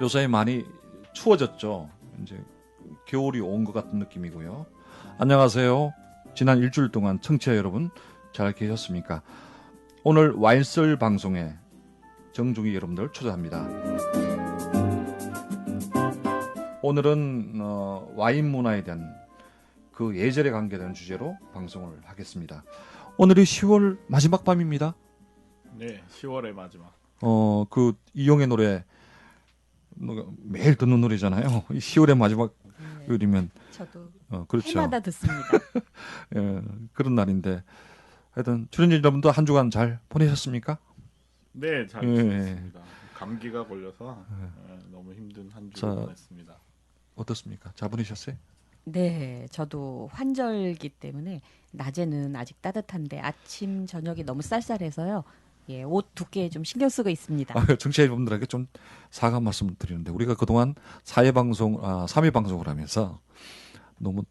요새 많이 추워졌죠. 이제 겨울이 온 것 같은 느낌이고요. 안녕하세요. 지난 일주일 동안 청취자 여러분 잘 계셨습니까? 오늘 와인썰 방송에 정중히 여러분들 초대합니다. 오늘은 와인 문화에 대한 그 예절에 관계되는 주제로 방송을 하겠습니다. 오늘이 10월 마지막 밤입니다. 네, 10월의 마지막. 그 이용의 노래 매일 듣는 노래잖아요. 10월의 마지막 요리면 저도 그렇죠. 해마다 듣습니다. 예, 그런 날인데 하여튼 출연진 여러분도 한 주간 잘 보내셨습니까? 네, 잘 지냈습니다. 감기가 걸려서 너무 힘든 한 주 보냈습니다. 어떻습니까? 잘 보내셨어요? 네, 저도 환절기 때문에 낮에는 아직 따뜻한데 아침 저녁이 너무 쌀쌀해서요. 예, 옷 두께에 좀 신경 쓰고 있습니다. 청취자 여러분들에게 좀 사과 말씀을 드리는데 우리가 그동안 3회 방송을 하면서 너무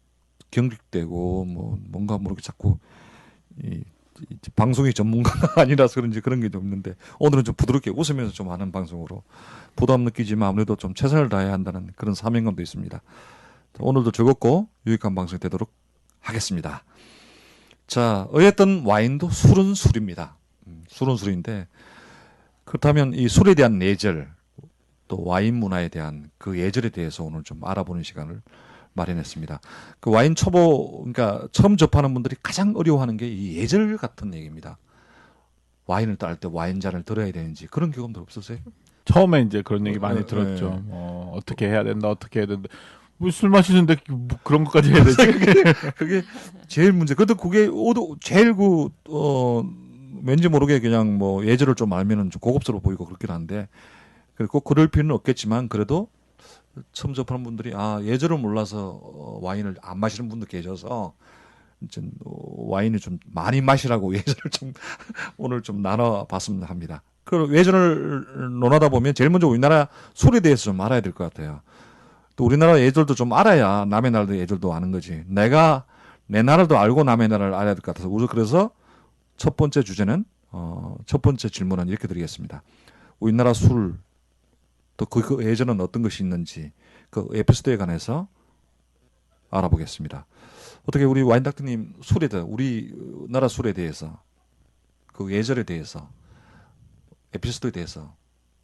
경직되고 뭔가 모르게 자꾸 이 방송이 전문가가 아니라서 그런지 그런 게 좀 있는데 오늘은 좀 부드럽게 웃으면서 좀 하는 방송으로 부담 느끼지만 아무래도 좀 최선을 다해야 한다는 그런 사명감도 있습니다. 오늘도 즐겁고 유익한 방송이 되도록 하겠습니다. 자, 어쨌든 와인도 술은 술입니다. 술은 술인데 그렇다면 이 술에 대한 예절 또 와인 문화에 대한 그 예절에 대해서 오늘 좀 알아보는 시간을 마련했습니다. 그 와인 초보 그러니까 처음 접하는 분들이 가장 어려워하는 게 이 예절 같은 얘기입니다. 와인을 따를 때 와인잔을 들어야 되는지 그런 경험들 없으세요? 처음에 이제 그런 얘기 많이 들었죠. 어떻게 해야 된다, 어떻게 해야 된다. 뭐 술 마시는데 뭐 그런 것까지 해야 되지? 그게 제일 문제. 그래도 그게 제일 왠지 모르게 그냥 뭐 예절을 좀 알면은 좀 고급스러워 보이고 그렇긴 한데 꼭 그럴 필요는 없겠지만 그래도 처음 접하는 분들이 예절을 몰라서 와인을 안 마시는 분도 계셔서 와인을 좀 많이 마시라고 예절을 좀 오늘 좀 나눠봤으면 합니다. 그 예절을 논하다 보면 제일 먼저 우리나라 술에 대해서 좀 알아야 될 것 같아요. 또 우리나라 예절도 좀 알아야 남의 나라도 예절도 아는 거지. 내가 내 나라도 알고 남의 나라를 알아야 될 것 같아서 그래서 첫 번째 주제는 첫 번째 질문은 이렇게 드리겠습니다. 우리나라 술 또 그 예전은 어떤 것이 있는지 그 에피소드에 관해서 알아보겠습니다. 어떻게 우리 와인 닥터님 술에 대해 우리나라 술에 대해서 그 예절에 대해서 에피소드에 대해서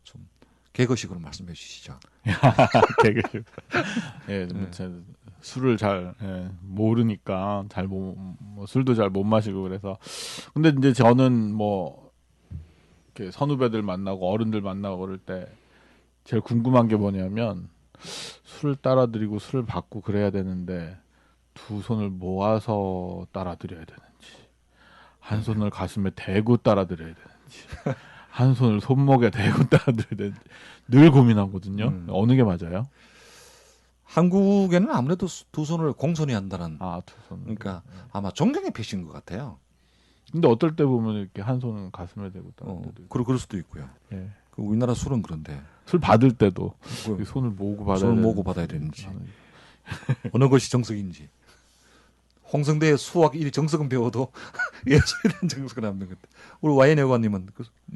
좀 개거식으로 말씀해 주시죠. 개그식. 예, 술을 잘 모르니까 술도 잘 못 마시고 그래서 근데 이제 저는 뭐 이렇게 선후배들 만나고 어른들 만나고 그럴 때 제일 궁금한 게 뭐냐면 술을 따라드리고 술을 받고 그래야 되는데 두 손을 모아서 따라드려야 되는지 한 손을 가슴에 대고 따라드려야 되는지 한 손을 손목에 대고 따라드려야 되는지 늘 고민하거든요. 어느 게 맞아요? 한국에는 아무래도 두 손을 공손히 한다는 두 손. 그러니까 아마 존경의 표시인 것 같아요. 근데 어떨 때 보면 이렇게 한 손은 가슴에 대고 따라드리고 그럴 수도 있고요. 예. 그 우리나라 술은 그런데 술 받을 때도 손을 모으고 받아야 되는지 어느 것이 정석인지 홍성대의 수학 1위 정석은 배워도 예술에 대한 정석은 없는 것 같아요. 우리 와인 여관님은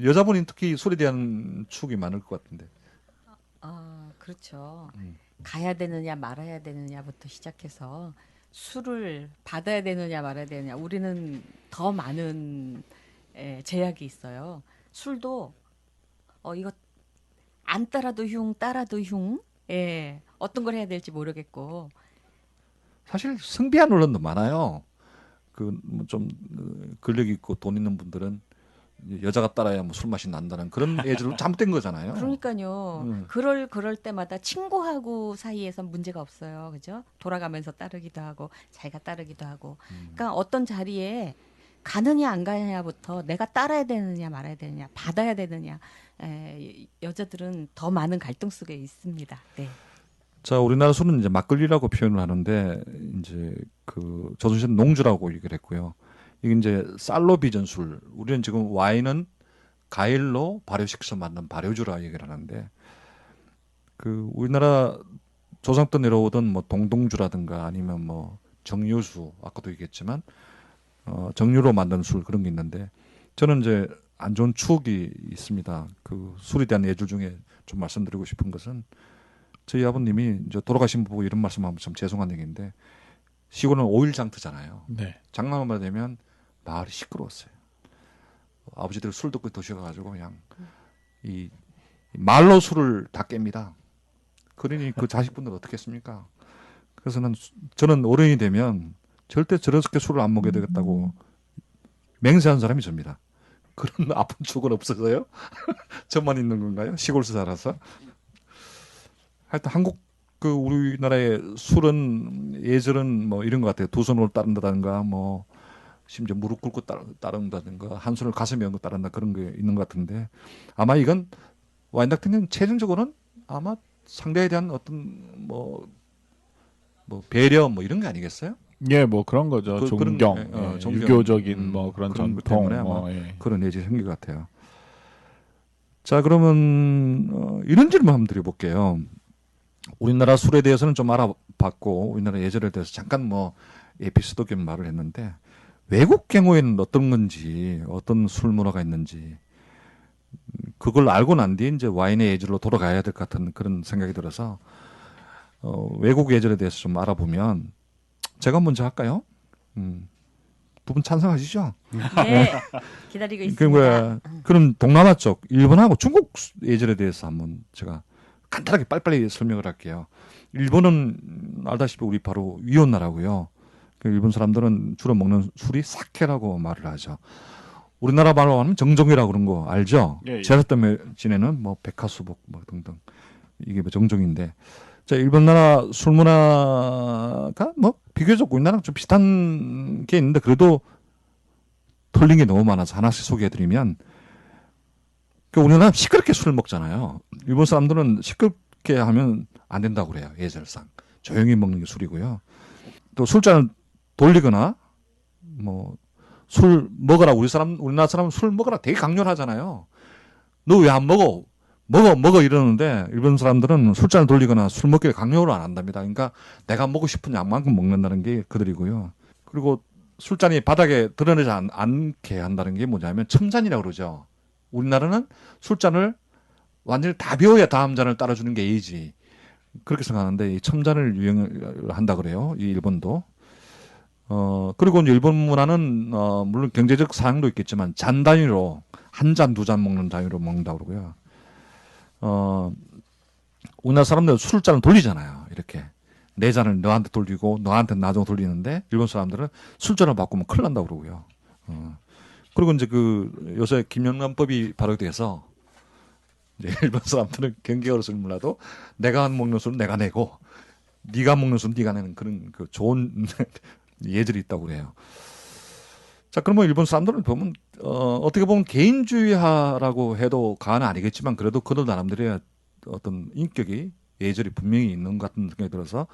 여자분이 특히 술에 대한 추억이 많을 것 같은데. 그렇죠. 가야 되느냐 말아야 되느냐부터 시작해서 술을 받아야 되느냐 말아야 되느냐 우리는 더 많은 제약이 있어요. 술도 이거 안 따라도 따라도 어떤 걸 해야 될지 모르겠고 사실 성비한 언론도 많아요. 좀 근력 있고 돈 있는 분들은 여자가 따라야 술 맛이 난다는 그런 예절로 잘못된 거잖아요. 그러니까요. 그럴 때마다 친구하고 사이에서 문제가 없어요. 그죠? 돌아가면서 따르기도 하고 자기가 따르기도 하고. 그러니까 어떤 자리에 가느냐 안 가느냐부터 내가 따라야 되느냐 말아야 되느냐 받아야 되느냐 여자들은 더 많은 갈등 속에 있습니다. 네. 자, 우리나라 술은 이제 막걸리라고 표현을 하는데 이제 조선시대 농주라고 얘기를 했고요. 이게 이제 쌀로 빚은 술. 우리는 지금 와인은 과일로 발효시켜서 만든 발효주라 얘기를 하는데 우리나라 조상 때 내려오던 뭐 동동주라든가 아니면 뭐 정유수 아까도 얘기했지만 정유로 만든 술 그런 게 있는데 저는 이제 안 좋은 추억이 있습니다. 그 술에 대한 예절 중에 좀 말씀드리고 싶은 것은 저희 아버님이 이제 돌아가신 분 보고 이런 말씀하면 참 죄송한 얘기인데 시골은 5일 장터잖아요. 네. 장날만 되면 마을이 시끄러웠어요. 아버지들 술 듣고 드셔가지고 그냥 이 말로 술을 다 깹니다. 그러니 그 자식분들 어떻게 했습니까? 그래서 저는 어른이 되면 절대 저렇게 술을 안 먹여야 되겠다고 맹세한 사람이 접니다. 그런 아픈 추억은 없어서요? 저만 있는 건가요? 시골에서 살아서? 하여튼 한국 그 우리나라의 술은 예절은 뭐 이런 것 같아요. 두 손으로 따른다든가 뭐 심지어 무릎 꿇고 따른다든가 한 손을 가슴에 얹고 따른다 그런 게 있는 것 같은데 아마 이건 와인 같은 경우는 최종적으로는 아마 상대에 대한 어떤 뭐 배려 뭐 이런 게 아니겠어요? 예, 뭐 그런 거죠. 존경, 존경. 유교적인 뭐 그런 그런 것 전통, 때문에 아마 예. 그런 예절이 생길 것 같아요. 자, 그러면 이런 질문 한번 드려볼게요. 우리나라 술에 대해서는 좀 알아봤고 우리나라 예절에 대해서 잠깐 뭐 에피소드 겸 말을 했는데 외국 경우에는 어떤 건지 어떤 술 문화가 있는지 그걸 알고 난 뒤에 이제 와인의 예절로 돌아가야 될 것 같은 그런 생각이 들어서 외국 예절에 대해서 좀 알아보면 제가 먼저 할까요? 두 분 찬성하시죠? 네, 기다리고 있습니다. 그럼 동남아 쪽 일본하고 중국 예절에 대해서 한번 제가 간단하게 빨리빨리 설명을 할게요. 일본은 알다시피 우리 바로 위온 나라고요. 일본 사람들은 주로 먹는 술이 사케라고 말을 하죠. 우리나라 말로 하면 정종이라고 그런 거 알죠? 예, 예. 제사 때문에 지내는 뭐 백화수복 뭐 등등 이게 뭐 정종인데, 자 일본 나라 술 문화가 뭐 비교적 우리나라랑 좀 비슷한 게 있는데 그래도 틀린 게 너무 많아서 하나씩 소개해드리면, 그 우리나라 시끄럽게 술을 먹잖아요. 일본 사람들은 시끄럽게 하면 안 된다고 그래요. 예절상 조용히 먹는 게 술이고요. 또 술잔을 돌리거나 뭐 술 먹어라, 우리나라 사람은 술 먹어라 되게 강요를 하잖아요. 너 왜 안 먹어? 먹어 이러는데 일본 사람들은 술잔을 돌리거나 술 먹기를 강요를 안 한답니다. 그러니까 내가 먹고 싶은 양만큼 먹는다는 게 그들이고요. 그리고 술잔이 바닥에 드러내지 않게 한다는 게 뭐냐면 첨잔이라고 그러죠. 우리나라는 술잔을 완전히 다 비워야 다음 잔을 따라주는 게 예의지. 그렇게 생각하는데 이 첨잔을 유행을 한다 그래요. 이 일본도. 그리고 이제 일본 문화는 물론 경제적 사양도 있겠지만 잔 단위로 한 잔, 두 잔 먹는 단위로 먹는다고 그러고요. 우리나라 사람들은 술잔을 돌리잖아요. 이렇게 네 잔을 너한테 돌리고 너한테 나중에 돌리는데 일본 사람들은 술잔을 바꾸면 큰일 난다고 그러고요. 그리고 이제 그 요새 김영란법이 발효돼서 이제 일본 사람들은 경계 어르신을 몰라도 내가 먹는 술은 내가 내고 네가 먹는 술은 네가 내는 그런 그 좋은 예절이 있다고 그래요. 자, 그러면 일본 사람들은 보면 어떻게 보면 개인주의하라고 해도 과언은 아니겠지만 그래도 그들 나름대로의 어떤 인격이 예절이 분명히 있는 것 같은 생각이 들어서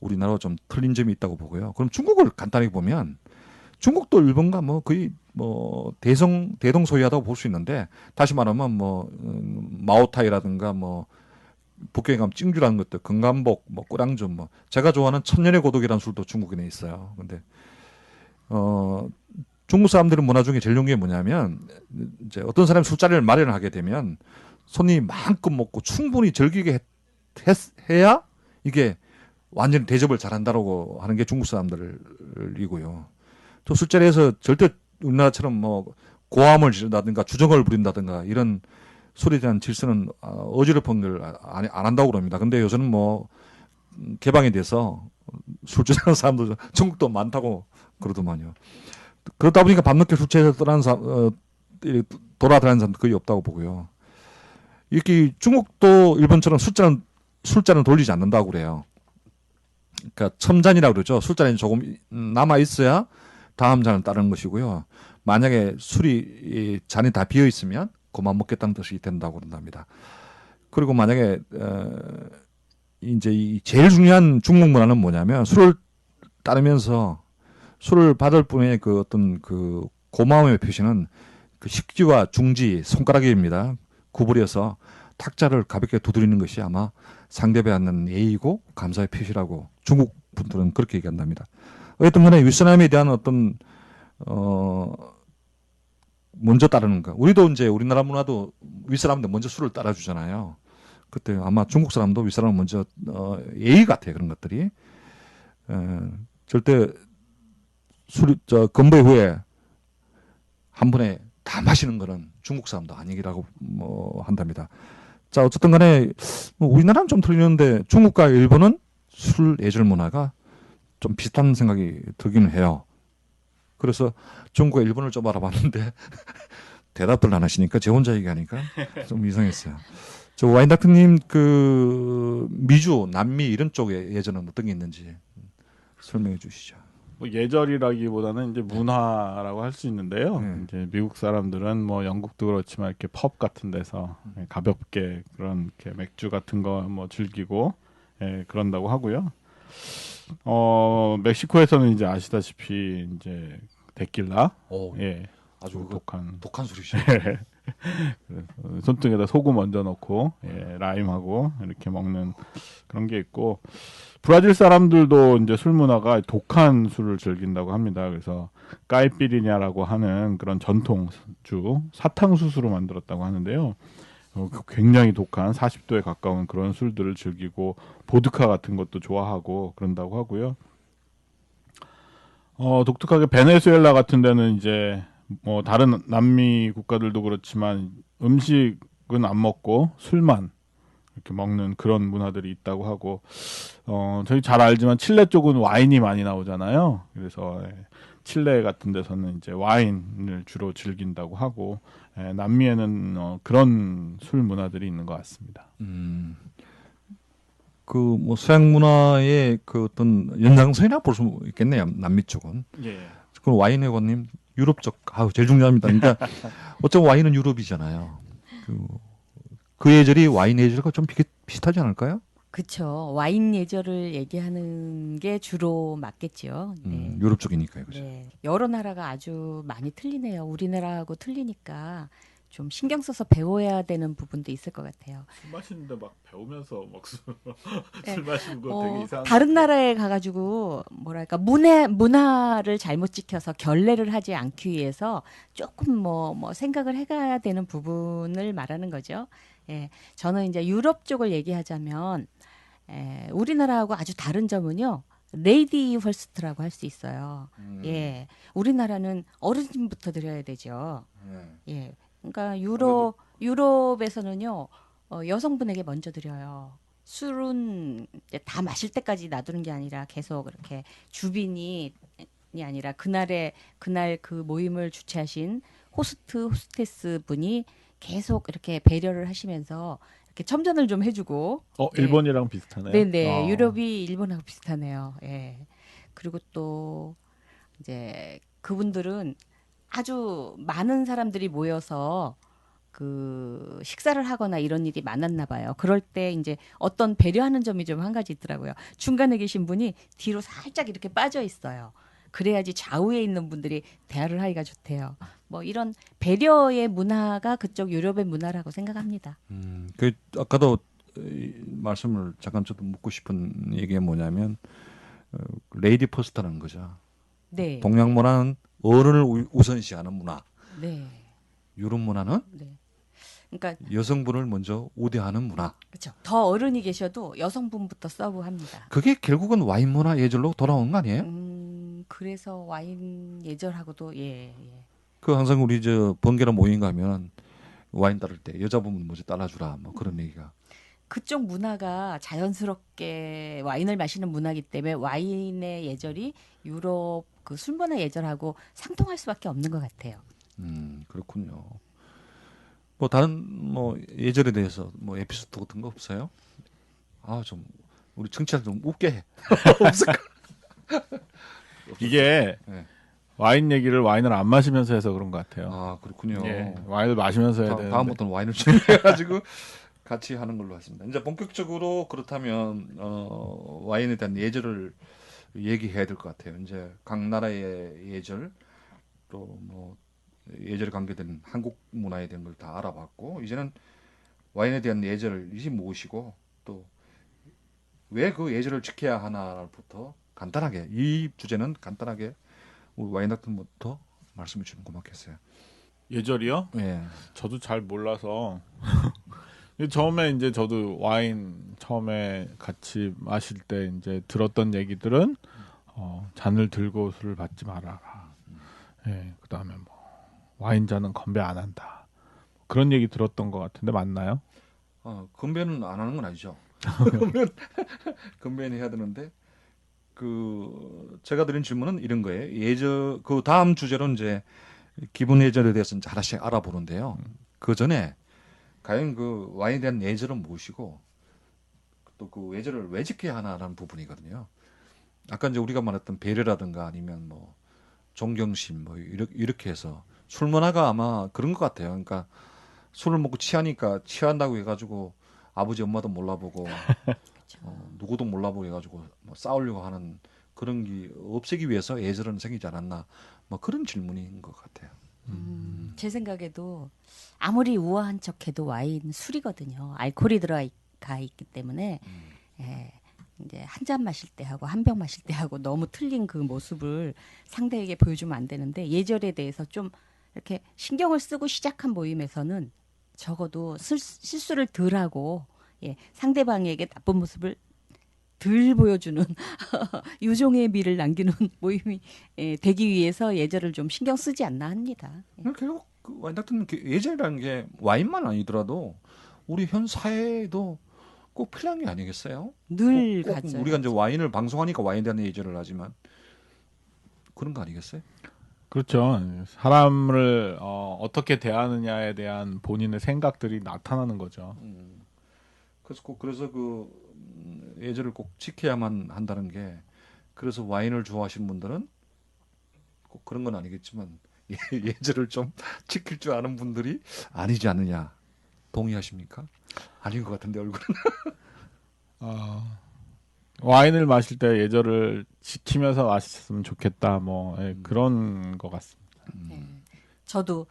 우리나라와 좀 틀린 점이 있다고 보고요. 그럼 중국을 간단히 보면 중국도 일본과 뭐 거의 뭐 대동소이하다고 볼 수 있는데, 다시 말하면 뭐 마오타이라든가 뭐 북경에 가면 찡주라는 것들, 건간복, 뭐 꾸량주, 뭐 제가 좋아하는 천년의 고독이라는 술도 중국에 있어요. 근데 중국 사람들의 문화 중에 제일 좋은 게 뭐냐면 이제 어떤 사람이 술자리를 마련을 하게 되면 손님이 마음껏 먹고 충분히 즐기게 해야 이게 완전히 대접을 잘한다라고 하는 게 중국 사람들이고요. 또 술자리에서 절대 우리나라처럼 뭐 고함을 지른다든가 주정을 부린다든가 이런 술에 대한 질서는 어지럽은 걸 안 한다고 그럽니다. 근데 요새는 뭐 개방이 돼서 술 취하는 사람도 중국도 많다고 그러더만요. 그러다 보니까 밤늦게 술 취해서 돌아다니는 사람도 거의 없다고 보고요. 이렇게 중국도 일본처럼 술잔을 돌리지 않는다고 그래요. 그러니까 첨잔이라고 그러죠. 술잔이 조금 남아 있어야 다음 잔을 따르는 것이고요. 만약에 술이 잔이 다 비어 있으면 그만 먹겠다는 뜻이 된다고 그런답니다. 그리고 만약에 이제 이 제일 중요한 중국 문화는 뭐냐면 술을 따르면서 술을 받을 분의 그 어떤 그 고마움의 표시는 그 식지와 중지 손가락입니다. 구부려서 탁자를 가볍게 두드리는 것이 아마 상대방은 예의고 감사의 표시라고 중국 분들은 그렇게 얘기한답니다. 어쨌든 간에 윗사람에 대한 어떤 먼저 따르는 거. 우리도 이제 우리나라 문화도 윗사람들 먼저 술을 따라주잖아요. 그때 아마 중국 사람도 윗사람을 먼저 예의 같아요. 그런 것들이. 절대 건배 후에 한 번에 다 마시는 거는 중국 사람도 아니라고 한답니다. 자, 어쨌든 간에 우리나라는 좀 틀리는데 중국과 일본은 술 예절 문화가 좀 비슷한 생각이 들기는 해요. 그래서 중국과 일본을 좀 알아봤는데 대답들 안 하시니까 제 혼자 얘기하니까 좀 이상했어요. 저 와인닥터님 그 미주, 남미 이런 쪽에 예전은 어떤 게 있는지 설명해 주시죠. 뭐 예절이라기보다는 이제 문화라고 할 수 있는데요. 이제 미국 사람들은 뭐 영국도 그렇지만 이렇게 펍 같은 데서 가볍게 그런 이렇게 맥주 같은 거 뭐 즐기고 그런다고 하고요. 멕시코에서는 이제 아시다시피 이제 데킬라, 아주 독한 술이죠. 손등에다 소금 얹어 놓고 라임하고 이렇게 먹는 그런 게 있고, 브라질 사람들도 이제 술 문화가 독한 술을 즐긴다고 합니다. 그래서 까이피리냐라고 하는 그런 전통주 사탕수수로 만들었다고 하는데요. 굉장히 독한 40도에 가까운 그런 술들을 즐기고 보드카 같은 것도 좋아하고 그런다고 하고요. 독특하게 베네수엘라 같은 데는 이제 뭐 다른 남미 국가들도 그렇지만 음식은 안 먹고 술만 이렇게 먹는 그런 문화들이 있다고 하고, 저희 잘 알지만 칠레 쪽은 와인이 많이 나오잖아요. 그래서 칠레 같은 데서는 이제 와인을 주로 즐긴다고 하고, 남미에는 그런 술 문화들이 있는 것 같습니다. 그 뭐 서양 문화의 그 어떤 연장선이라 볼 수 있겠네요. 남미 쪽은. 예. 그럼 와인 회원님 유럽 쪽 제일 중요합니다. 그러니까 어쩌면 와인은 유럽이잖아요. 그 예절이 와인 예절과 좀 비슷하지 않을까요? 그렇죠. 와인 예절을 얘기하는 게 주로 맞겠죠. 네. 유럽 쪽이니까요. 그죠? 네. 여러 나라가 아주 많이 틀리네요. 우리나라하고 틀리니까 좀 신경 써서 배워야 되는 부분도 있을 것 같아요. 술 마시는데 막 배우면서 막 술 네. 마시는 거 되게 이상한. 다른 나라에 가가지고 뭐랄까 문화를 잘못 지켜서 결례를 하지 않기 위해서 조금 뭐 생각을 해가야 되는 부분을 말하는 거죠. 예, 저는 이제 유럽 쪽을 얘기하자면 우리나라하고 아주 다른 점은요. 레이디 퍼스트라고 할 수 있어요. 예, 우리나라는 어르신부터 드려야 되죠. 예, 그러니까 유럽에서는요 여성분에게 먼저 드려요. 술은 이제 다 마실 때까지 놔두는 게 아니라 계속 이렇게 주빈이 아니라 그날 그 모임을 주최하신 호스테스 분이 계속 이렇게 배려를 하시면서 이렇게 첨전을 좀 해주고. 일본이랑 비슷하네요. 네네. 유럽이 일본하고 비슷하네요. 예. 그리고 또 이제 그분들은 아주 많은 사람들이 모여서 그 식사를 하거나 이런 일이 많았나 봐요. 그럴 때 이제 어떤 배려하는 점이 좀 한 가지 있더라고요. 중간에 계신 분이 뒤로 살짝 이렇게 빠져 있어요. 그래야지 좌우에 있는 분들이 대화를 하기가 좋대요. 뭐 이런 배려의 문화가 그쪽 유럽의 문화라고 생각합니다. 그 아까도 말씀을 잠깐 좀 묻고 싶은 얘기가 뭐냐면 레이디 퍼스트라는 거죠. 네. 동양 문화는 어른을 우선시하는 문화. 네. 유럽 문화는 네. 그러니까 여성분을 먼저 우대하는 문화. 그렇죠. 더 어른이 계셔도 여성분부터 서브합니다. 그게 결국은 와인 문화 예절로 돌아오는 거 아니에요? 그래서 와인 예절하고도 예. 그 항상 우리 번개나 모임 가면 와인 따를 때 여자분은 먼저 따라주라 뭐 그런 얘기가. 그쪽 문화가 자연스럽게 와인을 마시는 문화이기 때문에 와인의 예절이 유럽 그 술 문화 예절하고 상통할 수밖에 없는 것 같아요. 그렇군요. 뭐 다른 뭐 예절에 대해서 뭐 에피소드 같은 거 없어요? 좀 우리 청취자 좀 웃게 해. 없을까? 이게 네. 와인을 안 마시면서 해서 그런 것 같아요. 그렇군요. 예, 와인을 마시면서 해야 되는데. 다음부터는 와인을 준비해가지고 같이 하는 걸로 하겠습니다. 이제 본격적으로 그렇다면 와인에 대한 예절을 얘기해야 될 것 같아요. 이제 각 나라의 예절 또 뭐 예절에 관계된 한국 문화에 대한 걸 다 알아봤고 이제는 와인에 대한 예절이 무엇이고 또 왜 그 예절을 지켜야 하나부터 간단하게 이 주제는 간단하게 우리 와인 닥터부터 말씀해 주면 고맙겠어요. 예절이요? 예. 저도 잘 몰라서 처음에 이제 저도 와인 처음에 같이 마실 때 이제 들었던 얘기들은 잔을 들고 술을 받지 말아라. 예, 그다음에 뭐 와인잔은 건배 안 한다. 그런 얘기 들었던 것 같은데 맞나요? 건배는 안 하는 건 아니죠. 건배는 해야 되는데 그 제가 드린 질문은 이런 거예요. 그 다음 주제로 이제 기본 예절에 대해서 이제 하나씩 알아보는데요. 그 전에 과연 그 와인에 대한 예절은 무엇이고 또 그 예절을 왜 지켜야 하나라는 부분이거든요. 아까 이제 우리가 말했던 배려라든가 아니면 뭐 존경심 뭐 이렇게 해서 술 문화가 아마 그런 것 같아요. 그러니까 술을 먹고 취하니까 취한다고 해가지고 아버지 엄마도 몰라보고 누구도 몰라보고 해가지고 뭐 싸우려고 하는 그런 게 없애기 위해서 예절은 생기지 않았나 뭐 그런 질문인 것 같아요. 제 생각에도 아무리 우아한 척해도 와인 술이거든요. 알코올이 들어가 있기 때문에 예, 이제 한 잔 마실 때 하고 한 병 마실 때 하고 너무 틀린 그 모습을 상대에게 보여주면 안 되는데 예절에 대해서 좀 이렇게 신경을 쓰고 시작한 모임에서는 적어도 실수를 덜 하고 예, 상대방에게 나쁜 모습을 덜 보여주는 유종의 미를 남기는 모임이 되기 위해서 예절을 좀 신경 쓰지 않나 합니다. 결국 그 와인 같은 예절이라는 게 와인만 아니더라도 우리 현 사회에도 꼭 필요한 게 아니겠어요? 늘 꼭 가져요. 우리가 이제 와인을 방송하니까 와인에 대한 예절을 하지만 그런 거 아니겠어요? 그렇죠. 사람을 어떻게 대하느냐에 대한 본인의 생각들이 나타나는 거죠. 그래서 그 예절을 꼭 지켜야만 한다는 게 그래서 와인을 좋아하시는 분들은 꼭 그런 건 아니겠지만 예절을 좀 지킬 줄 아는 분들이 아니지 않느냐 동의하십니까? 아닌 것 같은데 얼굴은. 와인을 마실 때 예절을 지키면서 마셨으면 좋겠다. 뭐 그런 것 같습니다. 저도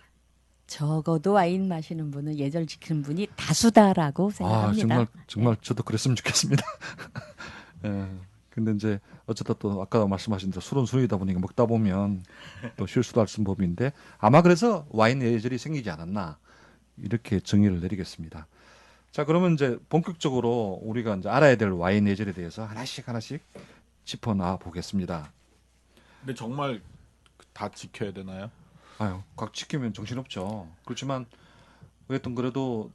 적어도 와인 마시는 분은 예절 지키는 분이 다수다라고 생각합니다. 정말 저도 그랬으면 좋겠습니다. 예. 근데 이제 어쩌다 또 아까 말씀하신 대로 술은 술이다 보니까 먹다 보면 또 실수도 할 수 있는 법인데 아마 그래서 와인 예절이 생기지 않았나 이렇게 정의를 내리겠습니다. 자, 그러면 이제 본격적으로 우리가 이제 알아야 될 와인 예절에 대해서 하나씩 짚어놔 보겠습니다. 근데 정말 다 지켜야 되나요? 각 지키면 정신없죠. 그렇지만 어쨌든 그래도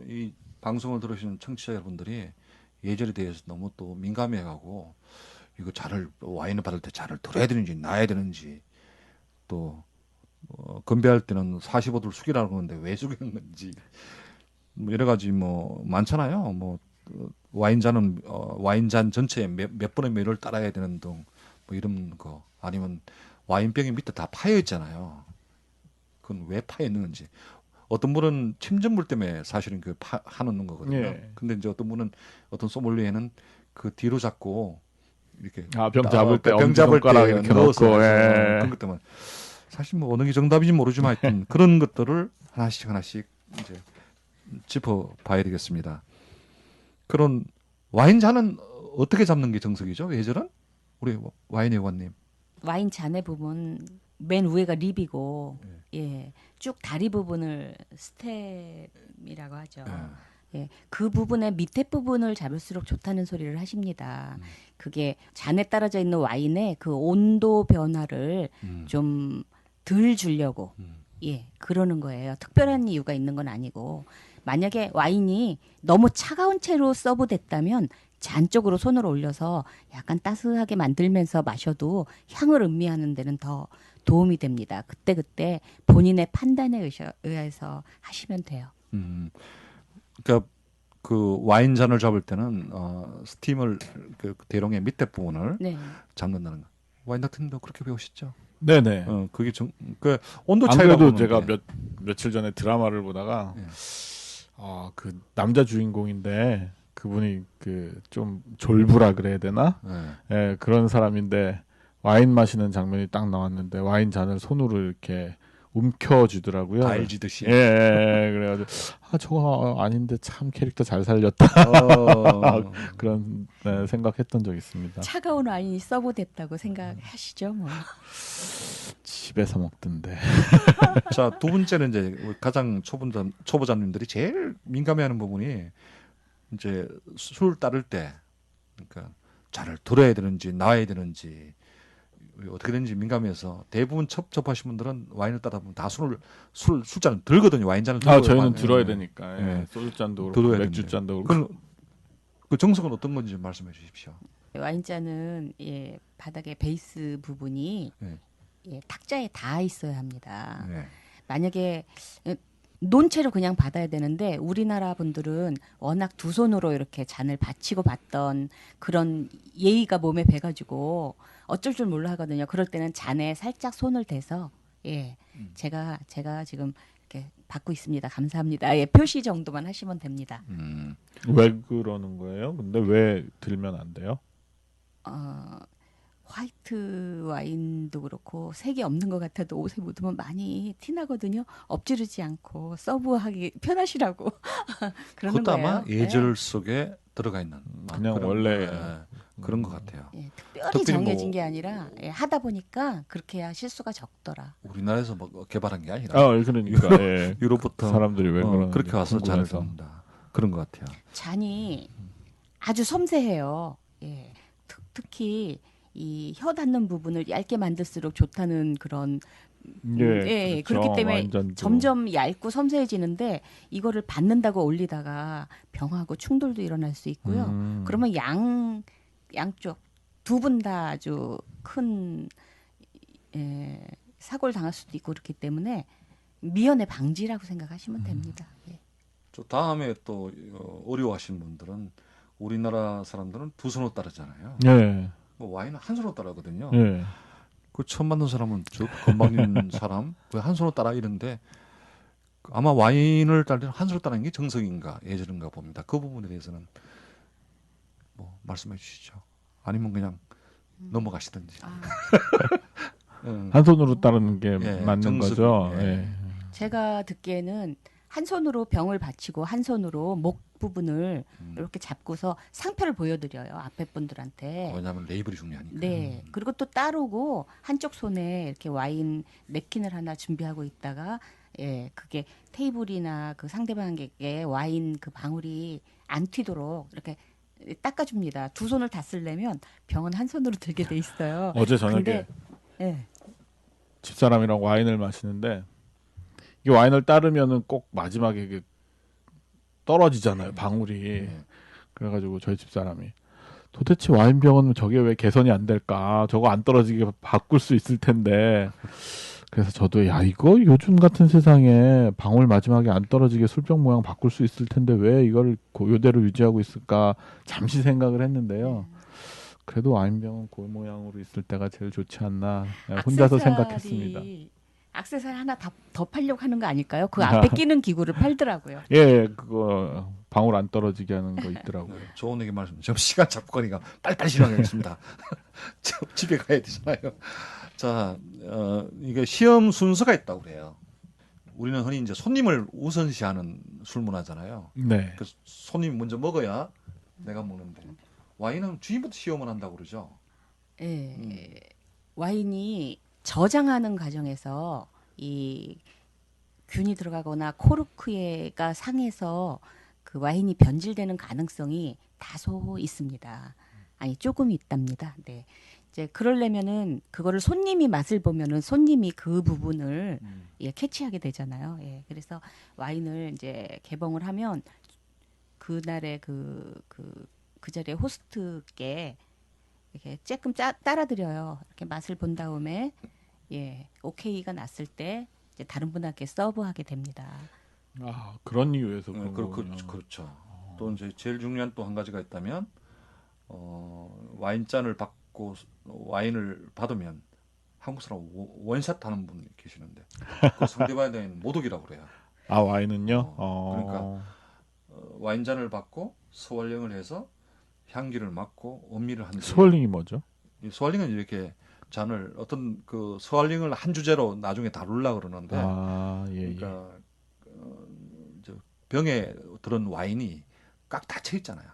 이 방송을 들으시는 청취자 여러분들이 예절에 대해서 너무 또 민감해가고 이거 와인을 받을 때 잔을 들어야 되는지 놔야 되는지 또 건배할 때는 45도를 숙이라고 하는데 왜 숙이는 건지 뭐 여러 가지 뭐 많잖아요. 뭐 와인잔은 와인잔 전체에 몇 번의 매를 따라야 되는 등 뭐 이런 거 아니면 와인병이 밑에 다 파여 있잖아요. 그건 왜 파여 있는지. 어떤 분은 침전물 때문에 사실은 하는 거거든요. 예. 근데 이제 어떤 분은 어떤 소믈리에는 그 뒤로 잡고 이렇게 병 잡을 때 병 잡을 때 엄지손가락 이렇게 넣어서 넣고 그런 것 때문에 사실 뭐 어느 게 정답인지 모르지만 하여튼 그런 것들을 하나씩 이제 짚어봐야 되겠습니다. 그런 와인잔은 어떻게 잡는 게 정석이죠? 예절은? 우리 와인 회원님. 와인 잔의 부분 맨 위가 립이고 예, 쭉 다리 부분을 스텝이라고 하죠. 예, 그 부분의 밑에 부분을 잡을수록 좋다는 소리를 하십니다. 그게 잔에 떨어져 있는 와인의 그 온도 변화를 좀 덜 주려고 예, 그러는 거예요. 특별한 이유가 있는 건 아니고 만약에 와인이 너무 차가운 채로 서브됐다면 잔 쪽으로 손을 올려서 약간 따스하게 만들면서 마셔도 향을 음미하는 데는 더 도움이 됩니다. 그때 본인의 판단에 의해서 하시면 돼요. 그러니까 그 와인 잔을 잡을 때는 스팀을 그 대롱의 밑에 부분을 네. 잡는다는 거. 와인 닥터님도 그렇게 배우셨죠? 네네. 그게 그 온도 안 차이라고 그래도 보는데. 제가 며칠 전에 드라마를 보다가 예. 그 남자 주인공인데 그분이 그 좀 졸부라 그래야 되나? 예, 그런 사람인데 와인 마시는 장면이 딱 나왔는데 와인 잔을 손으로 이렇게 움켜쥐더라고요. 가일지듯이. 예, 그래가지고 저거 아닌데 참 캐릭터 잘 살렸다. 그런 생각했던 적 있습니다. 차가운 와인이 서브됐다고 생각하시죠, 뭐. 집에서 먹던데. 자, 두 번째는 이제 우리 가장 초보자님들이 제일 민감해하는 부분이 이제 술 따를 때, 그러니까 잔을 들어야 되는지 놔야 되는지 어떻게 되는지 민감해서 대부분 접하신 분들은 와인을 따다 보면 다 술잔을 들거든요. 와인잔을 들고. 저희는 들어야 되니까. 예. 소주잔도 들어야 그렇고 맥주잔도 그렇고. 그 정석은 어떤 건지 말씀해 주십시오. 와인잔은 바닥에 베이스 부분이 네. 탁자에 닿아 있어야 합니다. 네. 만약에 논채로 그냥 받아야 되는데 우리나라 분들은 워낙 두 손으로 이렇게 잔을 받치고 받던 그런 예의가 몸에 배가지고 어쩔 줄 몰라 하거든요. 그럴 때는 잔에 살짝 손을 대서 제가 지금 이렇게 받고 있습니다. 감사합니다. 표시 정도만 하시면 됩니다. 왜 그러는 거예요? 근데 왜 들면 안 돼요? 화이트 와인도 그렇고 색이 없는 것 같아도 옷에 묻으면 많이 티나거든요. 엎지르지 않고 서브하기 편하시라고 그러는 그것도 거예요. 아마 예절 속에 들어가 있는 그냥 그런, 원래 그런 것 같아요. 특별히 특별히 정해진 뭐- 게 아니라 하다 보니까 그렇게 해야 실수가 적더라. 우리나라에서 뭐 개발한 게 아니라 그러니까 유럽부터 사람들이 왜 그러는지 그렇게 와서 잔을 궁금해서. 줍니다. 그런 것 같아요. 잔이 아주 섬세해요. 특히 이 혀 닿는 부분을 얇게 만들수록 좋다는 그런 그렇죠. 그렇기 때문에 완전도. 점점 얇고 섬세해지는데 이거를 받는다고 올리다가 병하고 충돌도 일어날 수 있고요. 그러면 양쪽 두 분 다 아주 큰 사고를 당할 수도 있고 그렇기 때문에 미연의 방지라고 생각하시면 됩니다. 저 다음에 또 어려워하시는 분들은 우리나라 사람들은 두 손으로 따르잖아요. 예. 뭐 와인은 한 손으로 따르거든요. 예. 그 처음 만든 사람은 저 건방 있는 사람 왜 한 손으로 따라 이러는데 아마 와인을 따를 때는 한 손으로 따르는 게 정석인가 예절인가 봅니다. 그 부분에 대해서는 뭐 말씀해 주시죠. 아니면 그냥 넘어가시든지. 한 손으로 따르는 게 맞는 정석이, 거죠. 제가 듣기에는 한 손으로 병을 받치고 한 손으로 목 부분을 이렇게 잡고서 상표를 보여드려요. 앞에 분들한테. 왜냐하면 레이블이 중요하니까. 네. 그리고 또 따르고 한쪽 손에 이렇게 와인 냅킨을 하나 준비하고 있다가 그게 테이블이나 그 상대방에게 와인 그 방울이 안 튀도록 이렇게 닦아줍니다. 두 손을 다 쓰려면 병은 한 손으로 들게 돼 있어요. 어제 저녁에 근데, 집사람이랑 와인을 마시는데 이 와인을 따르면은 꼭 마지막에 이게 떨어지잖아요, 방울이. 그래가지고 저희 집사람이 도대체 와인병은 저게 왜 개선이 안 될까? 저거 안 떨어지게 바꿀 수 있을 텐데. 그래서 저도 야 이거 요즘 같은 세상에 방울 마지막에 안 떨어지게 술병 모양 바꿀 수 있을 텐데 왜 이걸 요대로 유지하고 있을까? 잠시 생각을 했는데요. 그래도 와인병은 그 모양으로 있을 때가 제일 좋지 않나 혼자서 생각했습니다. 액세서리 하나 더 팔려고 하는 거 아닐까요? 그 앞에 끼는 기구를 팔더라고요. 예, 그거 방울 안 떨어지게 하는 거 있더라고요. 좋은 얘기 말씀. 지금 시간 잡고 가니까 빨리빨리 진행하겠습니다. 집에 가야 되잖아요. 자, 이게 시험 순서가 있다고 그래요. 우리는 흔히 이제 손님을 우선시하는 술 문화잖아요. 네. 그 손님이 먼저 먹어야 내가 먹는데 와인은 주인부터 시험을 한다고 그러죠. 와인이 저장하는 과정에서 이 균이 들어가거나 코르크가 상해서 그 와인이 변질되는 가능성이 다소 있습니다. 아니 조금 있답니다. 네. 이제 그러려면은 그거를 손님이 맛을 보면은 손님이 그 부분을 캐치하게 되잖아요. 그래서 와인을 이제 개봉을 하면 그날의 그 자리에 호스트께 이렇게 조금 따라드려요. 이렇게 맛을 본 다음에 오케이가 났을 때 이제 다른 분한테 서브하게 됩니다. 아 그런 이유에서 그런 거군요. 그렇죠. 또 이제 제일 중요한 또 한 가지가 있다면 와인잔을 받고 와인을 받으면 한국 사람 원샷 하는 분 계시는데 그 상대방에는 모독이라고 그래요. 아 와인은요? 그러니까 와인잔을 받고 스월링을 해서 향기를 맡고 음미를 하는. 스월링이 뭐죠? 이 스월링은 이렇게 잔을 어떤 그 스월링을 한 주제로 나중에 다루려고 그러는데, 그러니까 이제 병에 들은 와인이 꽉 닫혀 있잖아요.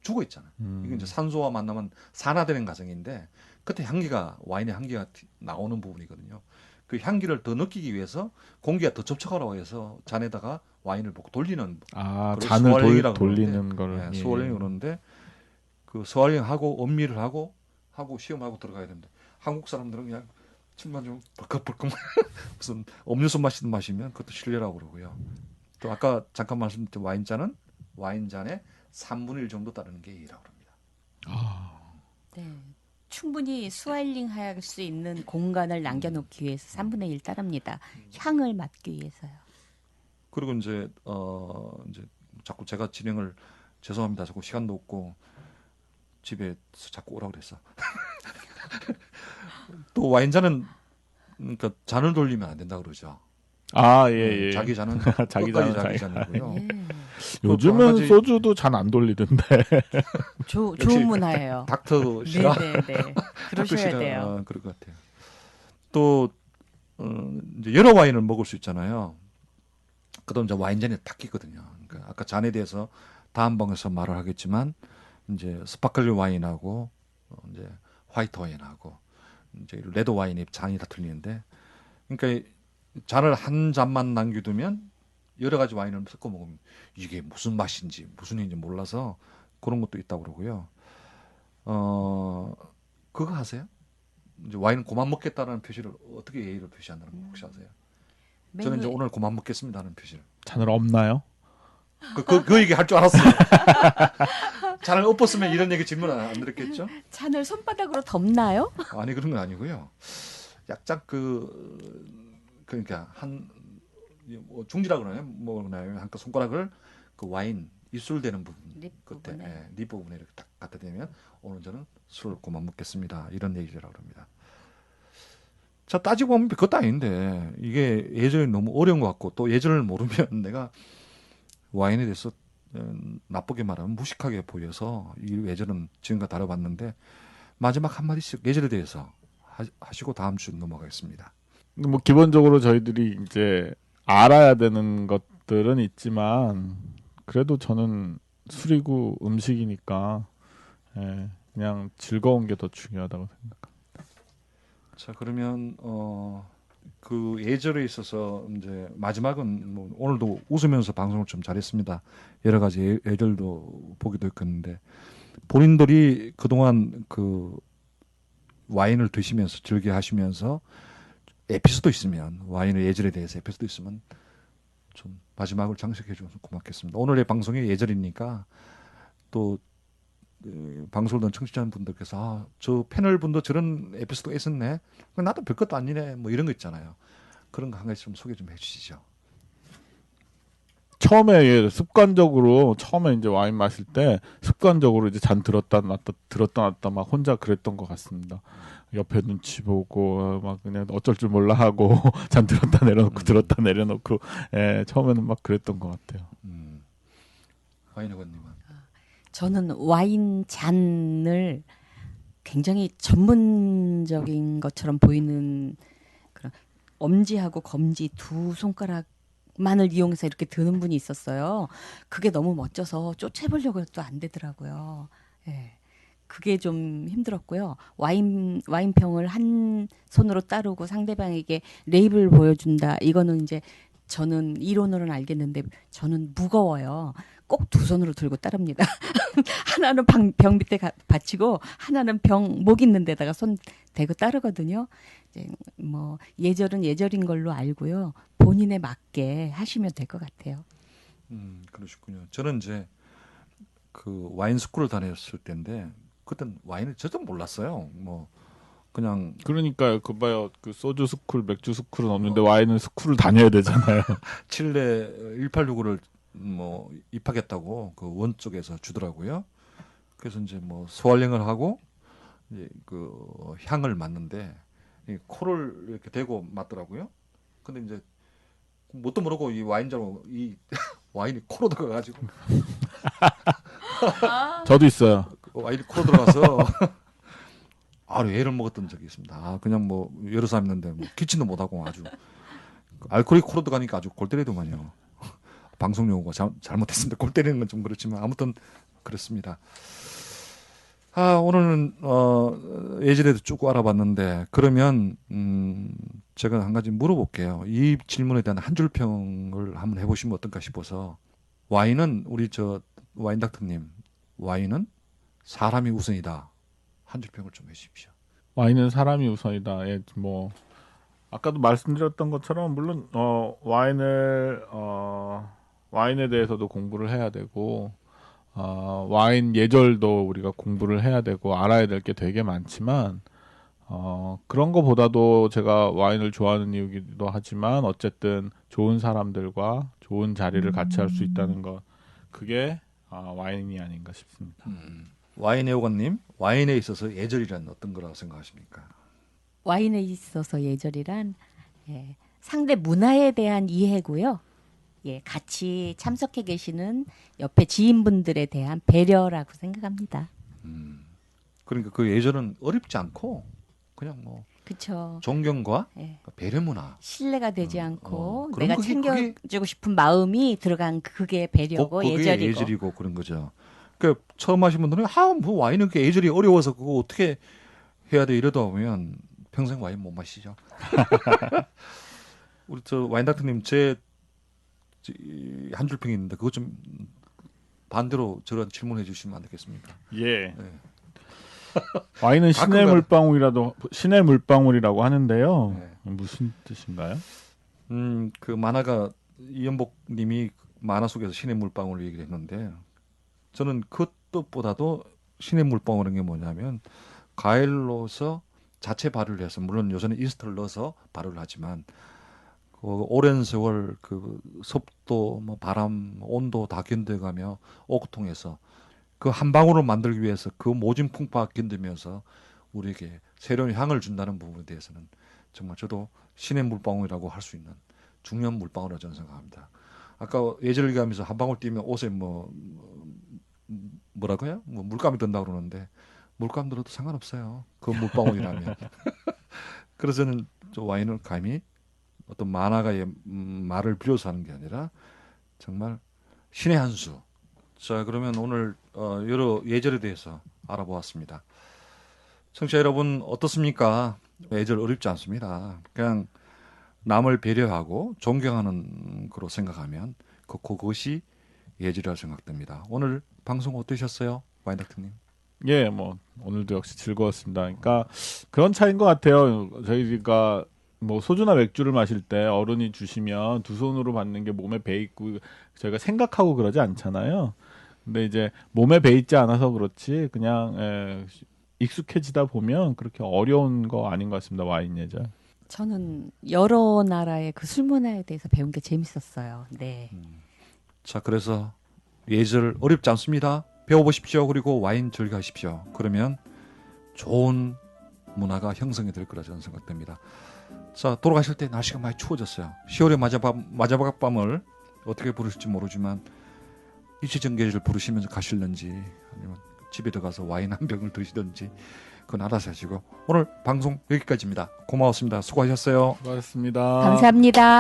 죽어 있잖아요. 이게 이제 산소와 만나면 산화되는 과정인데 그때 향기가 와인의 향기가 나오는 부분이거든요. 그 향기를 더 느끼기 위해서 공기가 더 접촉하라고 해서 잔에다가 와인을 붓고 돌리는 그걸 잔을 스월링이라고 돌리는 그러는데, 거를. 네, 스월링 그러는데 그 스월링하고 음미를 하고 시험하고 들어가야 되는데 한국 사람들은 그냥 술만 좀 벌컥벌컥 무슨 음료수 마시는 맛이면 그것도 실례라고 그러고요. 또 아까 잠깐 말씀드린 와인잔의 3분의 1 정도 따르는 게 예의라고 합니다. 네. 충분히 스와일링 할 수 있는 공간을 남겨놓기 위해서 3분의 1 따릅니다. 향을 맡기 위해서요. 그리고 이제 이제 자꾸 제가 진행을 죄송합니다. 자꾸 시간도 없고 집에 자꾸 오라고 그랬어. 또 와인잔은 그러니까 잔을 돌리면 안 된다 그러죠. 예. 자기 잔은 자기 끝까지 잔은 자기 자기. 잔이고요. 네. 요즘은 또 가지- 소주도 잔 안 돌리던데. 좋은 문화예요. 닥터 시라 네네네. 그러셔야 돼요. 그럴 것 같아요. 또 이제 여러 와인을 먹을 수 있잖아요. 그다음 이제 와인잔이 바뀌거든요. 그러니까 아까 잔에 대해서 다음 방에서 말을 하겠지만 이제 스파클링 와인하고 이제 화이트 와인하고 이제 레드 와인의 잔이 다 틀리는데, 그러니까 잔을 한 잔만 남겨두면 여러 가지 와인을 섞어 먹으면 이게 무슨 맛인지 무슨 일인지 몰라서 그런 것도 있다고 그러고요. 그거 하세요? 이제 와인 그만 먹겠다는 표시를 어떻게 예의를 표시한다는 거 혹시 아세요? 저는 이제 오늘 그만 먹겠습니다는 표시를. 잔을 없나요? 그 얘기 할 줄 알았어요. 잔을 엎었으면 이런 얘기 질문 안 들었겠죠? 잔을 손바닥으로 덮나요? 아니 그런 건 아니고요. 약간 그러니까 중지라 그러나요? 뭐 그러나요? 한그 손가락을 그 와인 입술 되는 부분 립 그때 부분에. 립 부분에 이렇게 딱 갖다 대면 오늘 저는 술을 그만 먹겠습니다. 이런 얘기라고 합니다. 자, 따지고 보면 그것도 아닌데 이게 예절이 너무 어려운 것 같고 또 예절을 모르면 내가 와인에 대해서 나쁘게 말하면 무식하게 보여서 이 예절은 지금과 다뤄봤는데 마지막 한마디씩 예절에 대해서 하시고 다음 주 넘어가겠습니다. 뭐 기본적으로 저희들이 이제 알아야 되는 것들은 있지만 그래도 저는 술이고 음식이니까 그냥 즐거운 게 더 중요하다고 생각합니다. 자, 그러면 그 예절에 있어서 이제 마지막은 뭐 오늘도 웃으면서 방송을 좀 잘했습니다. 여러 가지 예절도 보기도 했겠는데 본인들이 그동안 그 와인을 드시면서 즐겨 하시면서 에피소드 있으면 와인의 예절에 대해서 에피소드 있으면 좀 마지막을 장식해 주셔서 고맙겠습니다. 오늘의 방송이 예절이니까 또 방송을 듣는 청취자분들께서 저 패널 분도 저런 에피소드가 있었네. 나도 별것도 아니네. 뭐 이런 거 있잖아요. 그런 거 한 가지 좀 소개 좀 해주시죠. 처음에 습관적으로 처음에 이제 와인 마실 때 습관적으로 이제 잔 들었다 놨다 막 혼자 그랬던 것 같습니다. 옆에 눈치 보고 막 그냥 어쩔 줄 몰라 하고 잔 들었다 내려놓고 들었다 내려놓고 처음에는 막 그랬던 것 같아요. 와인학원님은 저는 와인 잔을 굉장히 전문적인 것처럼 보이는 그런 엄지하고 검지 두 손가락만을 이용해서 이렇게 드는 분이 있었어요. 그게 너무 멋져서 쫓아보려고 해도 안 되더라고요. 예. 그게 좀 힘들었고요. 와인병을 한 손으로 따르고 상대방에게 레이블 보여준다. 이거는 이제 저는 이론으로는 알겠는데 저는 무거워요. 꼭 두 손으로 들고 따릅니다. 하나는 병 밑에 받치고 하나는 병 목 있는 데다가 손 대고 따르거든요. 이제 뭐 예절은 예절인 걸로 알고요. 본인에 맞게 하시면 될 것 같아요. 그러시군요. 저는 이제 그 와인 스쿨을 다녔을 때인데 그땐 와인을 저도 몰랐어요. 뭐 그냥 그러니까요. 그 봐요. 그 소주 스쿨, 맥주 스쿨은 없는데 와인은 스쿨을 다녀야 되잖아요. 칠레 1865를 뭐 입학했다고 그 원 쪽에서 주더라고요. 그래서 이제 뭐 스왈링을 하고 이제 그 향을 맡는데 이 코를 이렇게 대고 맡더라고요. 근데 이제 뭣도 모르고 이 와인자로 이 와인이 코로 들어가가지고 저도 있어요. 와인이 코로 들어가서 아주 애를 먹었던 적이 있습니다. 그냥 뭐 여러 사람 있는데 뭐 기침도 못하고 아주 알코올이 코로 들어가니까 아주 골 때리더만요. 방송 용어가 잘못했습니다. 골 때리는 건 좀 그렇지만 아무튼 그렇습니다. 오늘은 예전에도 쭉 알아봤는데 그러면 제가 한 가지 물어볼게요. 이 질문에 대한 한 줄 평을 한번 해보시면 어떨까 싶어서 와인은 우리 저 와인 닥터님 와인은 사람이 우선이다. 한 줄 평을 좀 해주십시오. 와인은 사람이 우선이다. 예, 뭐 아까도 말씀드렸던 것처럼 물론 와인에 대해서도 공부를 해야 되고 와인 예절도 우리가 공부를 해야 되고 알아야 될 게 되게 많지만 그런 거보다도 제가 와인을 좋아하는 이유기도 하지만 어쨌든 좋은 사람들과 좋은 자리를 같이 할 수 있다는 것 그게 와인이 아닌가 싶습니다. 와인 애호가님 와인에 있어서 예절이란 어떤 거라고 생각하십니까? 와인에 있어서 예절이란 상대 문화에 대한 이해고요. 같이 참석해 계시는 옆에 지인분들에 대한 배려라고 생각합니다. 그러니까 그 예절은 어렵지 않고 그냥 뭐 그렇죠. 존경과 배려 문화. 신뢰가 되지 않고 그럼 내가 그게 챙겨주고 싶은 마음이 들어간 그게 배려고 그게 예절이고. 예절이고 그런 거죠. 그 처음 하신 분들은 뭐 와인은 그 예절이 어려워서 그거 어떻게 해야 돼 이러다 보면 평생 와인 못 마시죠. 우리 저 와인 닥터님 제 한 줄 평이 있는데 그것 좀 반대로 저런 질문해 주시면 안 되겠습니까? 예. 네. 와인은 신의 가끔가다. 신의 물방울이라고 하는데요. 네. 무슨 뜻인가요? 그 만화가 이연복 님이 만화 속에서 신의 물방울 얘기를 했는데 저는 그 뜻보다도 신의 물방울인 게 뭐냐면 과일로서 자체 발효를 해서 물론 요새는 이스트를 넣어서 발효를 하지만 그 오랜 세월 그 습도 뭐 바람 온도 다 견뎌가며 오크통해서 그 한 방울을 만들기 위해서 그 모진 풍파 견디면서 우리에게 새로운 향을 준다는 부분에 대해서는 정말 저도 신의 물방울이라고 할 수 있는 중요한 물방울이라고 저는 생각합니다. 아까 예절 얘기하면서 한 방울 띄면 옷에 뭐라고요? 뭐 물감이 든다 그러는데 물감 들어도 상관없어요. 그 물방울이라면. 그래서 저는 저 와인을 감히 어떤 만화가의 말을 빌어서 하는 게 아니라 정말 신의 한 수. 자, 그러면 오늘 여러 예절에 대해서 알아보았습니다. 청취자 여러분 어떻습니까? 예절 어렵지 않습니다. 그냥 남을 배려하고 존경하는 거로 생각하면 그것이 예절이라고 생각됩니다. 오늘 방송 어떠셨어요? 와인 닥터님? 예, 뭐 오늘도 역시 즐거웠습니다. 그러니까 그런 차이인 것 같아요. 저희가 뭐 소주나 맥주를 마실 때 어른이 주시면 두 손으로 받는 게 몸에 배 있고 저희가 생각하고 그러지 않잖아요. 근데 이제 몸에 배 있지 않아서 그렇지 그냥 익숙해지다 보면 그렇게 어려운 거 아닌 것 같습니다. 와인 예절. 저는 여러 나라의 그 술 문화에 대해서 배운 게 재밌었어요. 네. 자, 그래서 예절 어렵지 않습니다. 배워보십시오. 그리고 와인 즐겨하십시오. 그러면 좋은 문화가 형성이 될 거라 저는 생각됩니다. 자, 돌아가실 때 날씨가 많이 추워졌어요. 10월의 마지막 밤을 어떻게 부르실지 모르지만 일체전계를 부르시면서 가실는지 아니면 집에 들어가서 와인 한 병을 드시든지 그건 알아서 하시고 오늘 방송 여기까지입니다. 고마웠습니다. 수고하셨어요. 수고하셨습니다. 감사합니다.